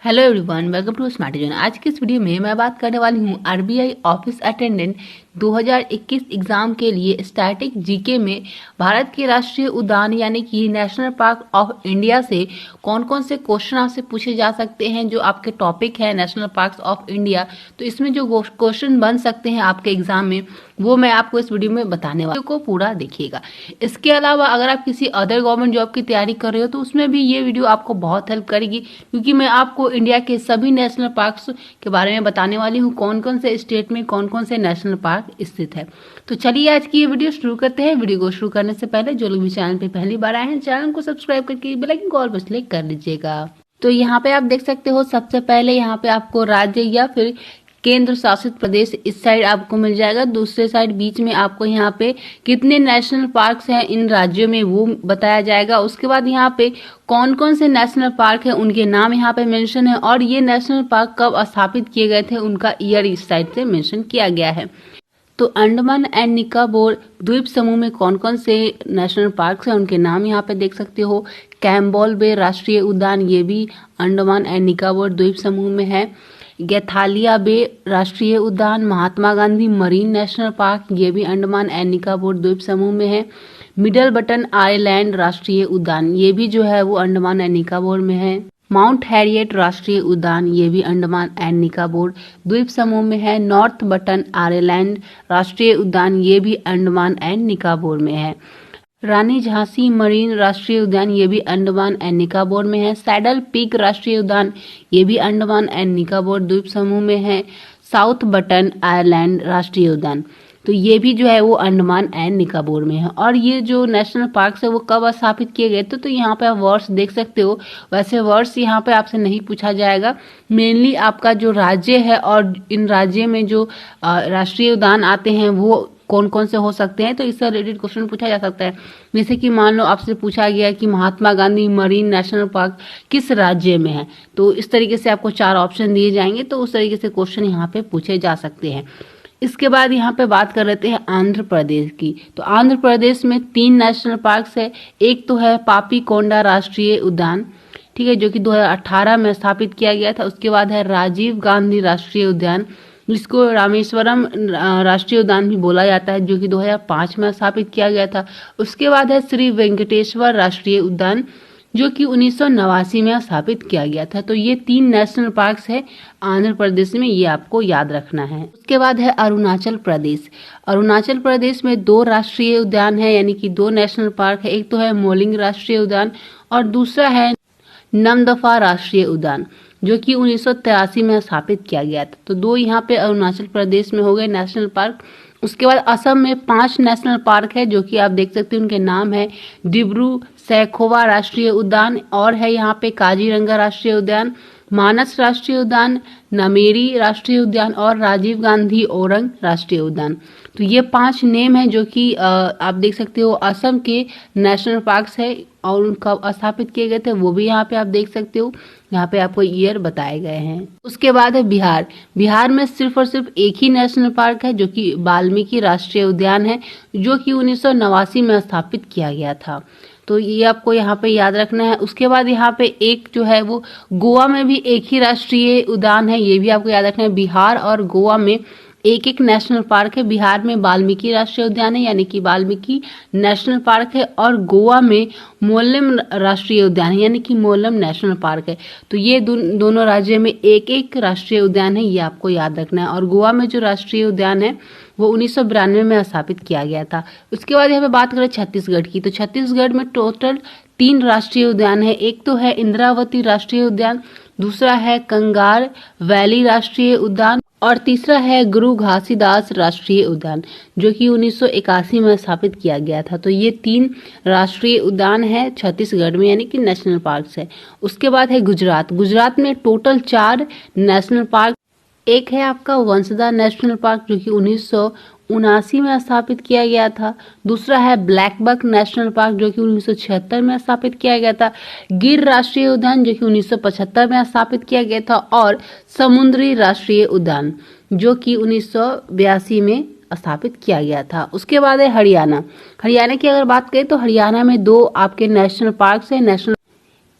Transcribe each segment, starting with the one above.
Hello everyone, welcome to smart zone. आज की इस वीडियो में मैं बात करने वाली हूँ आरबीआई ऑफिस अटेंडेंट 2021 एग्जाम के लिए स्टैटिक जीके में भारत के राष्ट्रीय उद्यान यानी कि नेशनल पार्क ऑफ इंडिया से कौन कौन से क्वेश्चन आपसे पूछे जा सकते हैं। जो आपके टॉपिक है नेशनल पार्क्स ऑफ इंडिया, तो इसमें जो क्वेश्चन बन सकते हैं आपके एग्जाम में वो मैं आपको इस वीडियो में बताने वाली को पूरा देखिएगा। इसके अलावा अगर आप किसी अदर गवर्नमेंट जॉब की तैयारी कर रहे हो तो उसमें भी ये वीडियो आपको बहुत हेल्प करेगी, क्योंकि मैं आपको इंडिया के सभी नेशनल पार्क्स के बारे में बताने वाली हूँ, कौन कौन से स्टेट में कौन कौन से नेशनल पार्क स्थित है। तो चलिए आज की ये वीडियो शुरू करते हैं। वीडियो को शुरू करने से पहले जो लोग भी चैनल पे पहली बार आए हैं, चैनल को सब्सक्राइब करके बेल आइकन को ऑल पर क्लिक कर लीजिएगा। तो यहाँ पे आप देख सकते हो, सबसे पहले यहाँ पे आपको राज्य या फिर केंद्र शासित प्रदेश इस साइड आपको मिल जाएगा। दूसरे साइड बीच में आपको यहाँ पे कितने नेशनल पार्क्स हैं इन राज्यों में वो बताया जाएगा। उसके बाद यहाँ पे कौन कौन से नेशनल पार्क है उनके नाम यहाँ पे मेंशन है, और ये नेशनल पार्क कब स्थापित किए गए थे उनका ईयर इस साइड से मेंशन किया गया है। तो अंडमान एंड निकोबार द्वीप समूह में कौन कौन से नेशनल पार्क हैं उनके नाम यहाँ पे देख सकते हो। कैम्बोल बे राष्ट्रीय उद्यान, ये भी अंडमान एंड निकोबार द्वीप समूह में है। गैथालिया बे राष्ट्रीय उद्यान, Mahatma Gandhi marine national park, ये भी अंडमान एंड निकोबार द्वीप समूह में है। मिडल बटन आइलैंड राष्ट्रीय उद्यान, ये भी जो है वो अंडमान एंड निकोबार में है। माउंट हैरियट राष्ट्रीय उद्यान, ये भी अंडमान एंड निकोबार द्वीप समूह में है। नॉर्थ बटन आइलैंड राष्ट्रीय उद्यान, ये भी अंडमान एंड निकोबार में है। रानी झांसी मरीन राष्ट्रीय उद्यान, ये भी अंडमान एंड निकोबार में है। सैडल पीक राष्ट्रीय उद्यान, ये भी अंडमान एंड निकोबार द्वीप समूह में है। साउथ बटन आइलैंड राष्ट्रीय उद्यान, तो ये भी जो है वो अंडमान एंड निकोबार में है। और ये जो नेशनल पार्क है वो कब स्थापित किए गए थे, तो यहाँ पे आप वर्ष देख सकते हो। वैसे वर्ष यहाँ पे आपसे नहीं पूछा जाएगा, मेनली आपका जो राज्य है और इन राज्य में जो राष्ट्रीय उद्यान आते हैं वो कौन कौन से हो सकते हैं, तो इससे रिलेटेड क्वेश्चन पूछा जा सकता है। जैसे कि मान लो आपसे पूछा गया कि Mahatma Gandhi marine national park किस राज्य में है, तो इस तरीके से आपको 4 ऑप्शन दिए जाएंगे, तो उस तरीके से क्वेश्चन यहाँ पे पूछे जा सकते हैं। इसके बाद यहाँ पे बात कर लेते हैं आंध्र प्रदेश की। तो आंध्र प्रदेश में 3 नेशनल पार्क्स है। एक तो है पापीकोंडा राष्ट्रीय उद्यान, ठीक है, जो कि 2018 में स्थापित किया गया था। उसके बाद है राजीव गांधी राष्ट्रीय उद्यान, जिसको रामेश्वरम राष्ट्रीय उद्यान भी बोला जाता है, जो कि 2005 में स्थापित किया गया था। उसके बाद है श्री वेंकटेश्वर राष्ट्रीय उद्यान, जो कि 1989 में स्थापित किया गया था। तो ये 3 नेशनल पार्क्स है आंध्र प्रदेश में, ये आपको याद रखना है। उसके बाद है अरुणाचल प्रदेश। अरुणाचल प्रदेश में 2 राष्ट्रीय उद्यान है, यानी कि 2 नेशनल पार्क है। एक तो है मोलिंग राष्ट्रीय उद्यान और दूसरा है नमदफा राष्ट्रीय उद्यान, जो कि 1983 में स्थापित किया गया था। तो 2 यहाँ पे अरुणाचल प्रदेश में हो गए नेशनल पार्क। उसके बाद असम में 5 नेशनल पार्क है, जो कि आप देख सकते हैं उनके नाम है। डिब्रू सैखोवा राष्ट्रीय उद्यान, और है यहाँ पे काजीरंगा राष्ट्रीय उद्यान, मानस राष्ट्रीय उद्यान, नामेरी राष्ट्रीय उद्यान और राजीव गांधी ओरंग राष्ट्रीय उद्यान। तो ये 5 नेम है जो कि आप देख सकते हो असम के नेशनल पार्क्स है, और उनका स्थापित किए गए थे वो भी यहाँ पे आप देख सकते हो। यहाँ पे आपको ईयर बताए गए हैं। उसके बाद है बिहार। बिहार में सिर्फ और सिर्फ एक ही नेशनल पार्क है, जो कि वाल्मीकि राष्ट्रीय उद्यान है, जो कि 1989 में स्थापित किया गया था। तो ये आपको यहाँ पे याद रखना है। उसके बाद यहाँ पे एक जो है वो गोवा में भी एक ही राष्ट्रीय उद्यान है, ये भी आपको याद रखना है। बिहार और गोवा में एक एक नेशनल पार्क है। बिहार में वाल्मीकि राष्ट्रीय उद्यान है, यानी कि वाल्मीकि नेशनल पार्क है, और गोवा में मोलम राष्ट्रीय उद्यान है, यानी कि मोलम नेशनल पार्क है। तो ये दोनों राज्यों में एक एक राष्ट्रीय उद्यान है, ये आपको याद रखना है। और गोवा में जो राष्ट्रीय उद्यान है वो 1992 में स्थापित किया गया था। उसके बाद यहाँ पे बात करें छत्तीसगढ़ की, तो छत्तीसगढ़ में टोटल 3 राष्ट्रीय उद्यान है। एक तो है इंद्रावती राष्ट्रीय उद्यान, दूसरा है कंगार वैली राष्ट्रीय उद्यान, और तीसरा है गुरु घासीदास राष्ट्रीय उद्यान, जो कि 1981 में स्थापित किया गया था। तो ये 3 राष्ट्रीय उद्यान है छत्तीसगढ़ में, यानी कि नेशनल पार्क्स है। उसके बाद है गुजरात। गुजरात में टोटल 4 नेशनल पार्क। एक है आपका वंसदा नेशनल पार्क, जो कि 1979 में स्थापित किया गया था। दूसरा है ब्लैकबक नेशनल पार्क, जो कि 1976 में स्थापित किया गया था। गिर राष्ट्रीय उद्यान, जो कि 1975 में स्थापित किया गया था। और समुद्री राष्ट्रीय उद्यान, जो कि 1982 में स्थापित किया गया था। उसके बाद है हरियाणा। हरियाणा की अगर बात करें तो हरियाणा में 2 आपके नेशनल पार्क है।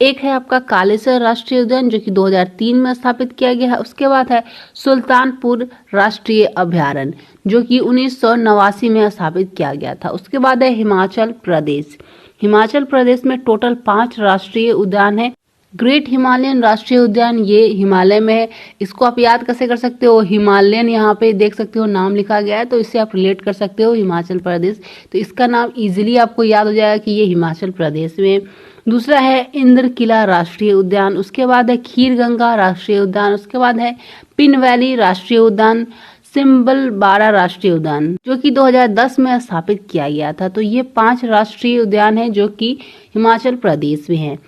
एक है आपका कालेसर राष्ट्रीय उद्यान जो कि 2003 में स्थापित किया गया है। उसके बाद है सुल्तानपुर राष्ट्रीय अभयारण्य जो कि 1989 में स्थापित किया गया था। उसके बाद है हिमाचल प्रदेश। हिमाचल प्रदेश में टोटल 5 राष्ट्रीय उद्यान है। ग्रेट हिमालयन राष्ट्रीय उद्यान ये हिमालय में है। इसको आप याद कैसे कर सकते हो, हिमालयन यहाँ पे देख सकते हो नाम लिखा गया है, तो इससे आप रिलेट कर सकते हो हिमाचल प्रदेश। तो इसका नाम इजीली आपको याद हो जाएगा कि ये हिमाचल प्रदेश में। दूसरा है इंद्र किला राष्ट्रीय उद्यान। उसके बाद है खीर गंगा राष्ट्रीय उद्यान। उसके बाद है पिन वैली राष्ट्रीय उद्यान, सिम्बल बारा राष्ट्रीय उद्यान जो कि 2010 में स्थापित किया गया था। तो ये 5 राष्ट्रीय उद्यान है जो कि हिमाचल प्रदेश में है।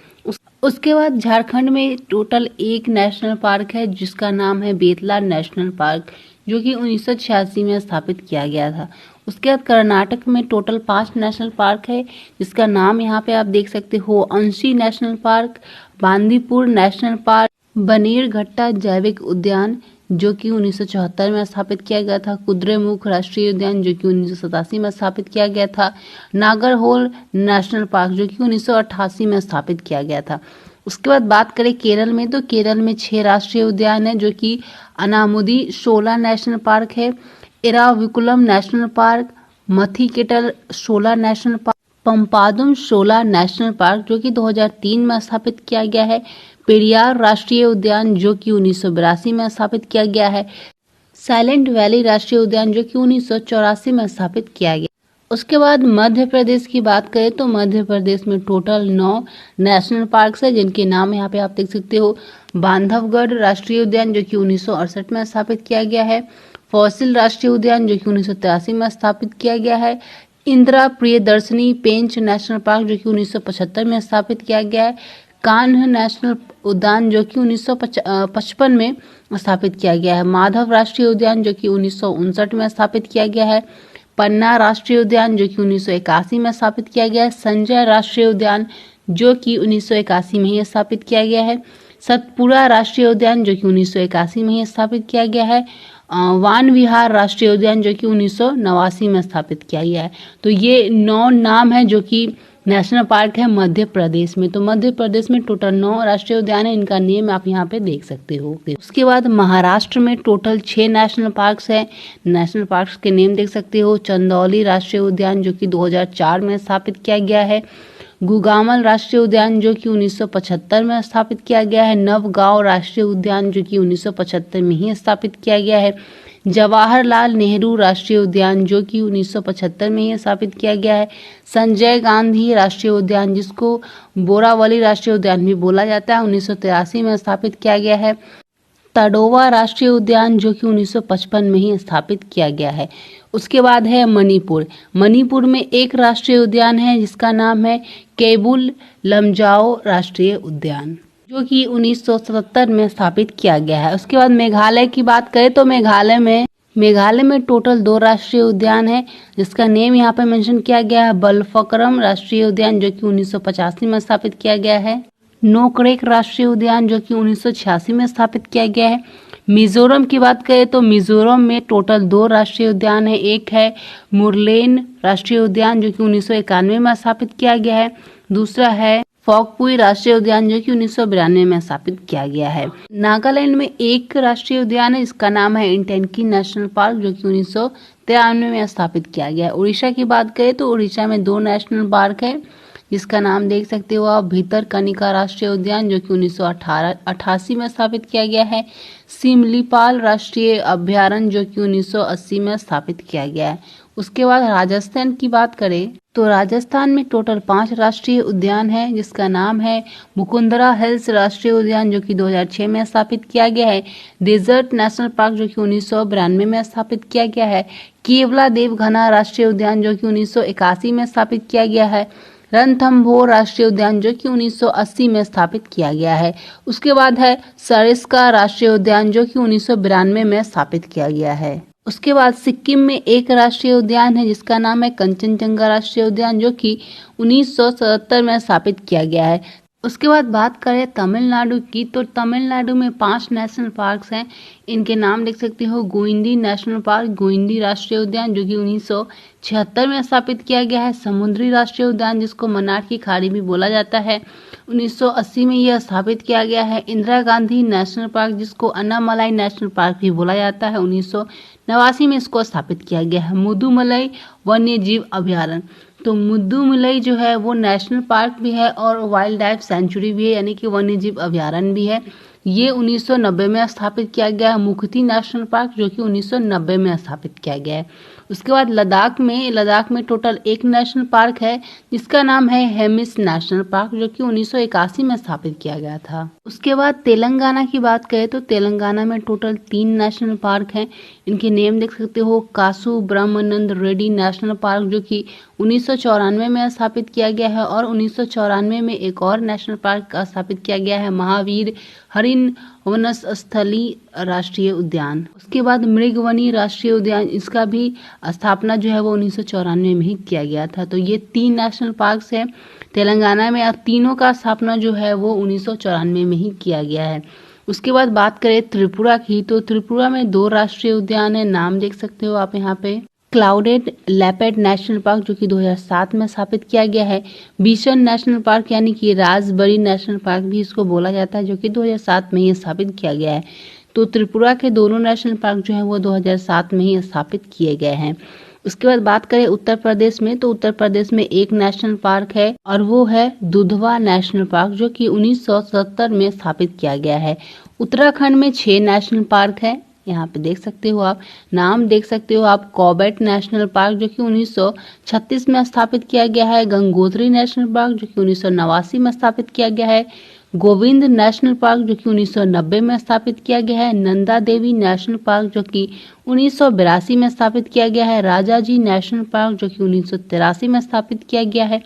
उसके बाद झारखंड में टोटल एक नेशनल पार्क है जिसका नाम है बेतला नेशनल पार्क जो कि 1986 में स्थापित किया गया था। उसके बाद कर्नाटक में टोटल 5 नेशनल पार्क है जिसका नाम यहाँ पे आप देख सकते हो, Anshi national park, Bandipur national park, Bannerghatta जैविक उद्यान जो कि 1974 में स्थापित किया गया था, कुद्रेमुख राष्ट्रीय उद्यान जो कि 1987 में स्थापित किया गया था, नागरहोल नेशनल पार्क जो कि 1988 में स्थापित किया गया था। उसके बाद बात करें केरल में, तो केरल में 6 राष्ट्रीय उद्यान है जो कि अनामुदी शोला नेशनल पार्क है, एराविकुलम नेशनल पार्क, मथिकेटल शोला नेशनल पार्क, पंपादुम शोला नेशनल पार्क जो कि 2003 में स्थापित किया गया है, पेरियार राष्ट्रीय उद्यान जो कि 1982 में स्थापित किया गया है, साइलेंट वैली राष्ट्रीय उद्यान जो कि 1984 में स्थापित किया गया। उसके बाद मध्य प्रदेश की बात करें तो मध्य प्रदेश में टोटल 9 नेशनल पार्क्स है जिनके नाम यहाँ पे आप देख सकते हो। बांधवगढ़ राष्ट्रीय उद्यान जो कि 1968 में स्थापित किया गया है, फॉसिल राष्ट्रीय उद्यान जो कि 1983 में स्थापित किया गया है, इंदिरा प्रियदर्शनी पेंच नेशनल पार्क जो कि 1975 में स्थापित किया गया है, कान्ह नेशनल उद्यान जो कि 1955 में स्थापित किया गया है, माधव राष्ट्रीय उद्यान जो कि 1959 में स्थापित किया गया है, पन्ना राष्ट्रीय उद्यान जो कि 1981 में स्थापित किया गया है, संजय राष्ट्रीय उद्यान जो कि 1981 में ही स्थापित किया गया है, सतपुरा राष्ट्रीय उद्यान जो कि 1981 में ही स्थापित किया गया है, वान विहार राष्ट्रीय उद्यान जो कि 1989 में स्थापित किया गया है। तो ये 9 नाम है जो कि नेशनल पार्क है मध्य प्रदेश में। तो मध्य प्रदेश में टोटल 9 राष्ट्रीय उद्यान है, इनका नेम आप यहाँ पे देख सकते हो। उसके बाद महाराष्ट्र में टोटल 6 नेशनल पार्क्स है। नेशनल पार्क्स के नेम देख सकते हो, चंदौली राष्ट्रीय उद्यान जो कि 2004 में स्थापित किया गया है, गुगामल राष्ट्रीय उद्यान जो कि 1975 में स्थापित किया गया है, नवगांव राष्ट्रीय उद्यान जो कि 1975 में ही स्थापित किया गया है, जवाहरलाल नेहरू राष्ट्रीय उद्यान जो कि 1975 में ही स्थापित किया गया है, संजय गांधी राष्ट्रीय उद्यान जिसको बोरावली राष्ट्रीय उद्यान भी बोला जाता है 1983 में स्थापित किया गया है, तडोवा राष्ट्रीय उद्यान जो कि 1955 में ही स्थापित किया गया है। उसके बाद है मणिपुर। मणिपुर में एक राष्ट्रीय उद्यान है जिसका नाम है केबुल लमजाओ राष्ट्रीय उद्यान जो कि 1977 में स्थापित किया गया है। उसके बाद मेघालय की बात करें तो मेघालय में टोटल 2 राष्ट्रीय उद्यान है जिसका नेम यहाँ पे मेंशन किया गया है, बलफक्रम राष्ट्रीय उद्यान जो कि 1985 में स्थापित किया गया है, नोकरेक राष्ट्रीय उद्यान जो कि 1986 में स्थापित किया गया है। मिजोरम की बात करें तो मिजोरम में टोटल 2 राष्ट्रीय उद्यान है, एक है मुरलेन राष्ट्रीय उद्यान जो कि 1991 में स्थापित किया गया है, दूसरा है फॉकपुई राष्ट्रीय उद्यान जो कि 1992 में स्थापित किया गया है। नागालैंड में एक राष्ट्रीय उद्यान है जिसका नाम है इंटेनकी नेशनल पार्क जो कि 1993 में स्थापित किया गया है। उड़ीसा की बात करें तो उड़ीसा में 2 नेशनल पार्क है जिसका नाम देख सकते हो आप, भीतरकनिका राष्ट्रीय उद्यान जो कि 1988 में स्थापित किया गया है, सिमलीपाल राष्ट्रीय अभयारण्य जो कि 1980 में स्थापित किया गया है। उसके बाद राजस्थान की बात करें तो राजस्थान में टोटल 5 राष्ट्रीय उद्यान है जिसका नाम है मुकुंदरा हिल्स राष्ट्रीय उद्यान जो कि 2006 में स्थापित किया गया है, डेजर्ट नेशनल पार्क जो कि 1992 में स्थापित किया गया है, केवला देवघना राष्ट्रीय उद्यान जो कि 1981 में स्थापित किया गया है, रणथंभौर राष्ट्रीय उद्यान जो कि 1980 में स्थापित किया गया है। उसके बाद है सरिस्का राष्ट्रीय उद्यान जो कि 1992 में स्थापित किया गया है। उसके बाद सिक्किम में एक राष्ट्रीय उद्यान है जिसका नाम है कंचनजंगा राष्ट्रीय उद्यान जो कि 1977 में स्थापित किया गया है। उसके बाद बात करें तमिलनाडु की, तो तमिलनाडु में 5 नेशनल पार्क्स हैं। इनके नाम देख सकते हो। गोइंदी नेशनल पार्क, गोइंदी राष्ट्रीय उद्यान जो कि 1976 में स्थापित किया गया है। समुद्री राष्ट्रीय उद्यान जिसको मन्नार की खाड़ी भी बोला जाता है, 1980 में यह स्थापित किया गया है। इंदिरा गांधी नेशनल पार्क जिसको अन्नामलाई नेशनल पार्क भी बोला जाता है, 1989 में इसको स्थापित किया गया है। मुदुमलाई वन्य जीव अभ्यारण्य, तो मुद्दुमलई जो है वो नेशनल पार्क भी है और वाइल्ड लाइफ सेंचुरी भी है, यानी कि वन्यजीव अभ्यारण्य भी है। ये 1990 में स्थापित किया गया है। मुक्ति नेशनल पार्क जो कि 1990 में स्थापित किया गया है। उसके बाद लद्दाख में टोटल 1 नेशनल पार्क है जिसका नाम है हेमिस नेशनल पार्क जो कि 1981 में स्थापित किया गया था। उसके बाद तेलंगाना की बात करें तो तेलंगाना में टोटल 3 नेशनल पार्क हैं। इनके नेम देख सकते हो। कासू ब्रह्मानंद रेड्डी नेशनल पार्क जो कि 1994 में स्थापित किया गया है और 1994 में एक और नेशनल पार्क स्थापित किया गया है, महावीर हरिन वनस्थली राष्ट्रीय उद्यान। उसके बाद मृगवनी राष्ट्रीय उद्यान, इसका भी स्थापना जो है वो 1994 में ही किया गया था। तो ये 3 नेशनल पार्क्स हैं तेलंगाना में और तीनों का स्थापना जो है वो 1994 में ही किया गया है। उसके बाद बात करें त्रिपुरा की, तो त्रिपुरा में 2 राष्ट्रीय उद्यान है। नाम देख सकते हो आप यहाँ पे। क्लाउडेड लेपर्ड नेशनल पार्क जो कि 2007 में स्थापित किया गया है। बिशन नेशनल पार्क यानी कि राजबरी नेशनल पार्क भी इसको बोला जाता है जो कि 2007 में ही स्थापित किया गया है। तो त्रिपुरा के दोनों नेशनल पार्क जो है वो 2007 में ही स्थापित किए गए हैं। उसके बाद बात करें उत्तर प्रदेश में, तो उत्तर प्रदेश में 1 नेशनल पार्क है और वो है दुधवा नेशनल पार्क जो कि 1970 में स्थापित किया गया है। उत्तराखंड में 6 नेशनल पार्क है। यहाँ पे देख सकते हो आप, नाम देख सकते हो आप। कॉर्बेट नेशनल पार्क जो कि 1936 में स्थापित किया गया है। गंगोत्री नेशनल पार्क जो कि 1989 में स्थापित किया गया है। गोविंद नेशनल पार्क जो कि 1990 में स्थापित किया गया है। नंदा देवी नेशनल पार्क जो कि 1982 में स्थापित किया गया है। राजाजी नेशनल पार्क जो कि 1983 में स्थापित किया गया है।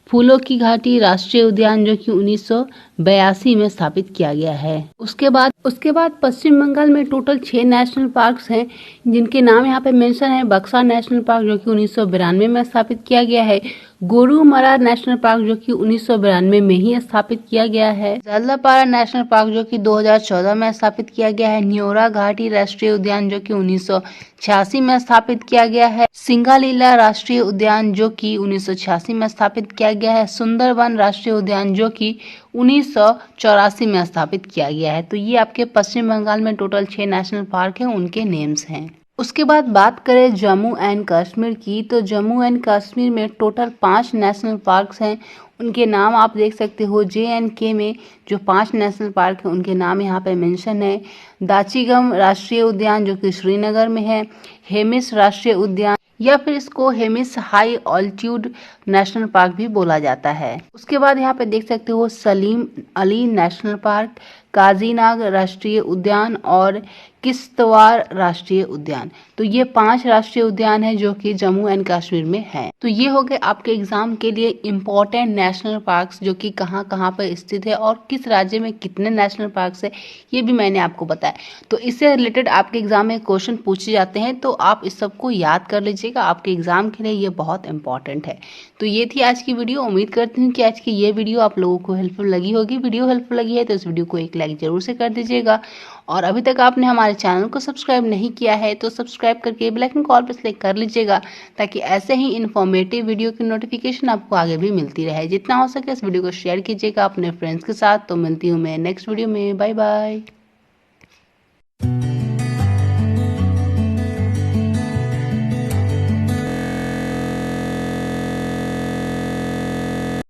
फूलों की घाटी राष्ट्रीय उद्यान जो कि 1982 में स्थापित किया गया है। उसके बाद पश्चिम बंगाल में टोटल 6 नेशनल पार्क्स हैं जिनके नाम यहाँ पे मेंशन है। बक्सा नेशनल पार्क जो कि 1992 में स्थापित किया गया है। गोरुमारा नेशनल पार्क जो कि 1992 में ही स्थापित किया गया है। जलदापारा नेशनल पार्क जो कि 2014 में स्थापित किया गया है। न्योरा घाटी राष्ट्रीय उद्यान जो कि 1986 में स्थापित किया गया है। सिंगालीला राष्ट्रीय उद्यान जो कि 1986 में स्थापित किया गया है। सुंदरवन राष्ट्रीय उद्यान जो कि 1984 में स्थापित किया गया है। तो ये आपके पश्चिम बंगाल में टोटल 6 नेशनल पार्क हैं, उनके नेम्स हैं। उसके बाद बात करें जम्मू एंड कश्मीर की, तो जम्मू एंड कश्मीर में टोटल 5 नेशनल पार्क्स हैं। उनके नाम आप देख सकते हो। JNK में जो 5 नेशनल पार्क हैं उनके नाम यहाँ पे मेंशन है। दाचिगम राष्ट्रीय उद्यान जो कि श्रीनगर में है। हेमिस राष्ट्रीय उद्यान या फिर इसको Hemis high altitude national park भी बोला जाता है। उसके बाद यहाँ पे देख सकते हो सलीम अली नेशनल पार्क, काजीनाग राष्ट्रीय उद्यान और किश्तवाड़ राष्ट्रीय उद्यान। तो ये 5 राष्ट्रीय उद्यान है जो कि जम्मू एंड कश्मीर में है। तो ये हो गए आपके एग्जाम के लिए इम्पोर्टेंट नेशनल पार्क्स जो कि कहाँ कहाँ पर स्थित है और किस राज्य में कितने नेशनल पार्क्स है, ये भी मैंने आपको बताया। तो इससे रिलेटेड आपके एग्जाम में क्वेश्चन पूछे जाते हैं, तो आप इस सबको याद कर लीजिएगा, आपके एग्जाम के लिए ये बहुत इंपॉर्टेंट है। तो ये थी आज की वीडियो। उम्मीद करती हूँ कि आज की ये वीडियो आप लोगों को हेल्पफुल लगी होगी। वीडियो हेल्पफुल लगी है तो इस वीडियो को एक लाइक जरूर से कर दीजिएगा और अभी तक आपने हमारे चैनल को सब्सक्राइब नहीं किया है तो सब्सक्राइब करके बेल आइकन कॉल पर क्लिक कर लीजिएगा ताकि ऐसे ही इन्फॉर्मेटिव वीडियो की नोटिफिकेशन आपको आगे भी मिलती रहे। जितना हो सके इस वीडियो को शेयर कीजिएगा अपने फ्रेंड्स के साथ। तो मिलती हूँ मैं नेक्स्ट वीडियो में। Bye bye.